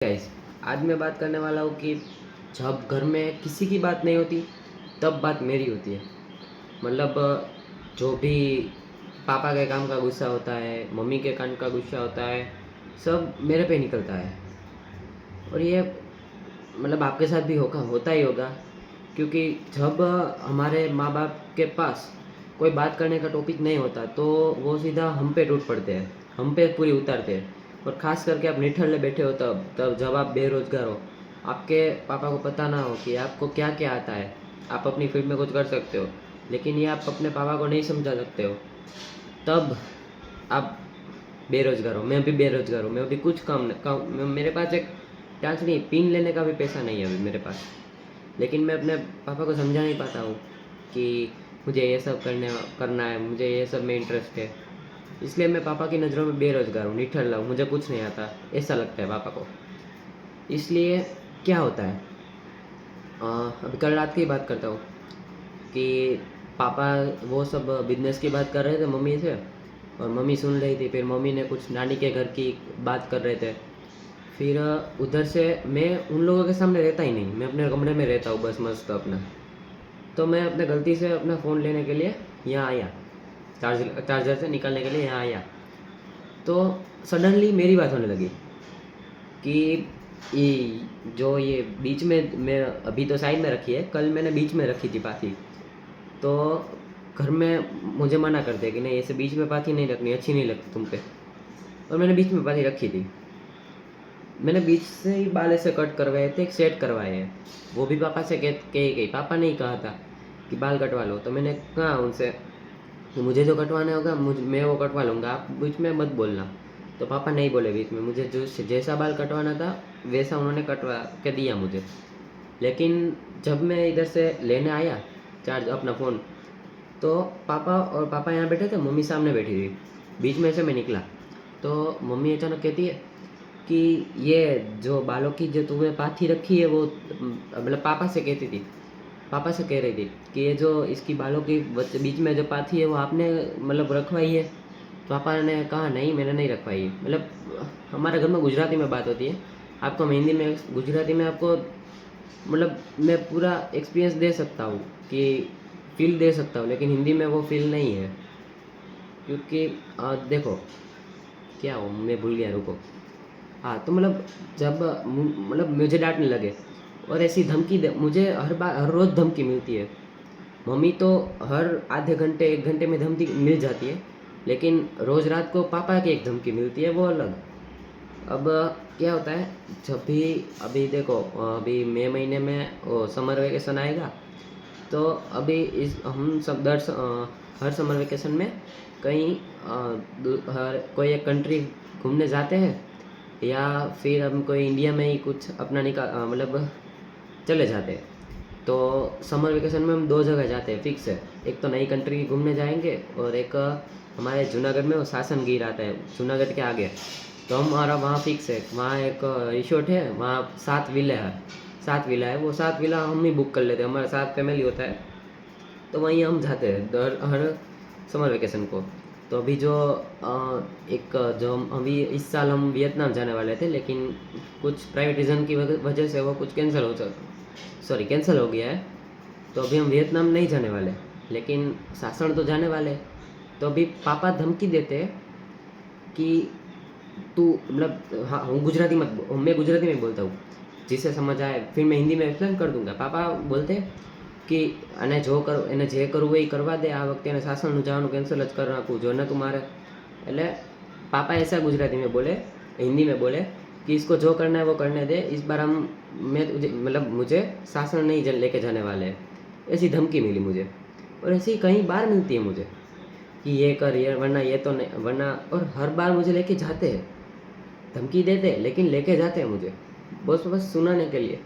Guys, आज मैं बात करने वाला हूँ कि जब घर में किसी की बात नहीं होती तब बात मेरी होती है। मतलब जो भी पापा के काम का गुस्सा होता है, मम्मी के काम का गुस्सा होता है, सब मेरे पे निकलता है। और ये मतलब आपके साथ भी होता ही होगा, क्योंकि जब हमारे माँ बाप के पास कोई बात करने का टॉपिक नहीं होता तो वो सीधा हम पे टूट पड़ते हैं, हम पे पूरी उतारते हैं। और ख़ास करके आप निठल्ले बैठे हो तब जब आप बेरोज़गार हो, आपके पापा को पता ना हो कि आपको क्या क्या आता है, आप अपनी फील्ड में कुछ कर सकते हो, लेकिन ये आप अपने पापा को नहीं समझा सकते हो। तब आप बेरोज़गार हो, मैं भी बेरोज़गार हूँ, मैं अभी कुछ मेरे पास एक चांस नहीं, पिन लेने का भी पैसा नहीं है अभी मेरे पास। लेकिन मैं अपने पापा को समझा नहीं पाता हूँ कि मुझे ये सब करना है, मुझे ये सब में इंटरेस्ट है। इसलिए मैं पापा की नज़रों में बेरोज़गार हूँ, निठल्ला हूँ, मुझे कुछ नहीं आता, ऐसा लगता है पापा को। इसलिए क्या होता है, अभी कल रात की बात करता हूँ कि पापा वो सब बिजनेस की बात कर रहे थे मम्मी से, और मम्मी सुन रही थी। फिर मम्मी ने कुछ नानी के घर की बात कर रहे थे। फिर उधर से मैं उन लोगों के सामने रहता ही नहीं, मैं अपने कमरे में रहता हूँ बस मस्त अपना। तो मैं अपने गलती से अपना फ़ोन लेने के लिए यहाँ आया, चार्जर से निकालने के लिए यहाँ आया, तो सडनली मेरी बात होने लगी कि ये बीच में, मैं अभी तो साइड में रखी है, कल मैंने बीच में रखी थी पाथी। तो घर में मुझे मना कर दिया कि नहीं, ऐसे बीच में पाथी नहीं रखनी, अच्छी नहीं लगती तुम पे। और मैंने बीच में पाथी रखी थी। मैंने बीच से ही बाल ऐसे कट करवाए थे, एक सेट करवाए हैं, वो भी पापा से कह गई, पापा ने ही कहा था कि बाल कटवा लो। तो मैंने कहा उनसे कि मुझे जो कटवाना होगा मैं वो कटवा लूँगा, आप बीच में मत बोलना। तो पापा नहीं बोले बीच में, मुझे जो जैसा बाल कटवाना था वैसा उन्होंने कटवा के दिया मुझे। लेकिन जब मैं इधर से लेने आया चार्ज अपना फ़ोन, तो पापा यहाँ बैठे थे, मम्मी सामने बैठी थी। बीच में से मैं निकला तो मम्मी अचानक कहती है कि ये जो बालों की जो तुम्हें पाथी रखी है वो, मतलब पापा से कहती थी, पापा से कह रही थी कि ये जो इसकी बालों की बीच में जो पाथी है वो आपने मतलब रखवाई है। तो पापा ने कहा नहीं, मैंने नहीं रखवाई है। मतलब हमारे घर में गुजराती में बात होती है, आपको मैं हिंदी में गुजराती में आपको मतलब मैं पूरा एक्सपीरियंस दे सकता हूँ कि फील दे सकता हूँ, लेकिन हिंदी में वो फील नहीं है। क्योंकि देखो क्या हो, मैं भूल गया, रुको। हाँ, तो मतलब जब मतलब मुझे डांटने लगे और ऐसी धमकी दे, मुझे हर रोज़ धमकी मिलती है। मम्मी तो हर आधे घंटे 1 घंटे में धमकी मिल जाती है, लेकिन रोज़ रात को पापा की एक धमकी मिलती है, वो अलग। अब क्या होता है, जब भी अभी देखो, अभी मई महीने में समर वेकेशन आएगा, तो अभी इस हम सब हर समर वेकेशन में कहीं हर कोई एक कंट्री घूमने जाते हैं, या फिर हम कोई इंडिया में ही कुछ अपना मतलब चले जाते हैं। तो समर वेकेशन में हम 2 जगह जाते हैं, फिक्स है। एक तो नई कंट्री घूमने जाएंगे, और एक हमारे जूनागढ़ में वो सासन गिर आता है, जूनागढ़ के आगे। तो हमारा वहाँ फिक्स है, वहाँ एक रिसोर्ट है, वहाँ 7 विला है, 7 विला है। वो 7 विला हम ही बुक कर लेते हैं, हमारा 7 फैमिली होता है, तो वहीं हम जाते हैं हर समर वेकेशन को। तो अभी जो एक जो हम अभी इस साल हम वियतनाम जाने वाले थे, लेकिन कुछ प्राइवेट रीज़न की वजह से वो कुछ कैंसिल हो गया है। तो अभी हम वियतनाम नहीं जाने वाले, लेकिन सासन तो जाने वाले। तो अभी पापा धमकी देते हैं कि तू मतलब, हाँ, मैं गुजराती में बोलता हूँ, जिसे समझ आए फिर मैं हिंदी में एक्सप्लेन कर दूंगा। पापा बोलते कि અને જે કરવું એ કરવા દે, આ વખતે એને સાસણનું જવાનું કેન્સલ જ કરી નાખવું જો ને तुम्हारे। એટલે पापा ऐसा गुजराती में बोले, हिंदी में बोले कि इसको जो करना है वो करने दे, इस बार मतलब मुझे सासण नहीं लेके जाने वाले हैं। ऐसी धमकी मिली मुझे, और ऐसी कई बार मिलती है मुझे कि ये कर, ये वरना ये तो नहीं, वरना। और हर बार मुझे लेके जाते हैं, धमकी देते हैं, लेकिन लेके जाते हैं मुझे बस सुनाने के लिए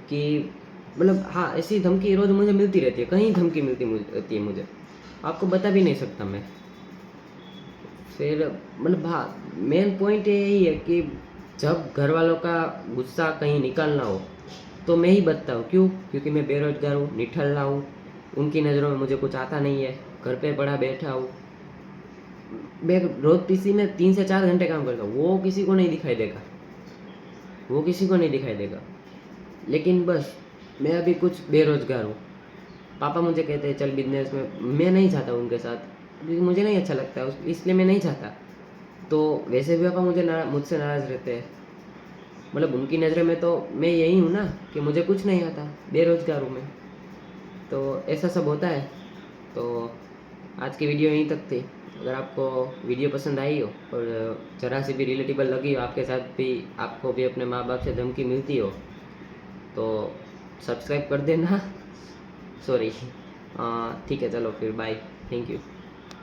कि मतलब, हाँ, ऐसी धमकी रोज़ मुझे मिलती रहती है, कहीं धमकी रहती है मुझे, आपको बता भी नहीं सकता मैं। फिर मतलब, हाँ, मेन पॉइंट यही है कि जब घर वालों का गुस्सा कहीं निकालना हो तो मैं ही बचता हूँ। क्यों? क्योंकि मैं बेरोजगार हूँ, निठल्ला हूँ, उनकी नज़रों में मुझे कुछ आता नहीं है, घर पे पड़ा बैठा हूँ। मैं रोज़ पीसी में 3 से 4 घंटे काम करता हूँ, वो किसी को नहीं दिखाई देगा। वो किसी को नहीं दिखाई देगा। लेकिन बस मैं अभी कुछ बेरोज़गार हूँ। पापा मुझे कहते हैं चल बिजनेस में, मैं नहीं चाहता उनके साथ, क्योंकि मुझे नहीं अच्छा लगता है इसलिए मैं नहीं चाहता। तो वैसे भी पापा मुझसे नाराज़ रहते हैं। मतलब उनकी नज़रों में तो मैं यही हूँ ना कि मुझे कुछ नहीं आता, बेरोज़गार हूँ मैं। तो ऐसा सब होता है। तो आज की वीडियो यहीं तक थी। अगर आपको वीडियो पसंद आई हो और ज़रा सी भी रिलेटेबल लगी हो, आपके साथ भी, आपको भी अपने माँ बाप से धमकी मिलती हो, तो सब्सक्राइब कर देना। सॉरी। ठीक है, चलो फिर बाय। Thank you.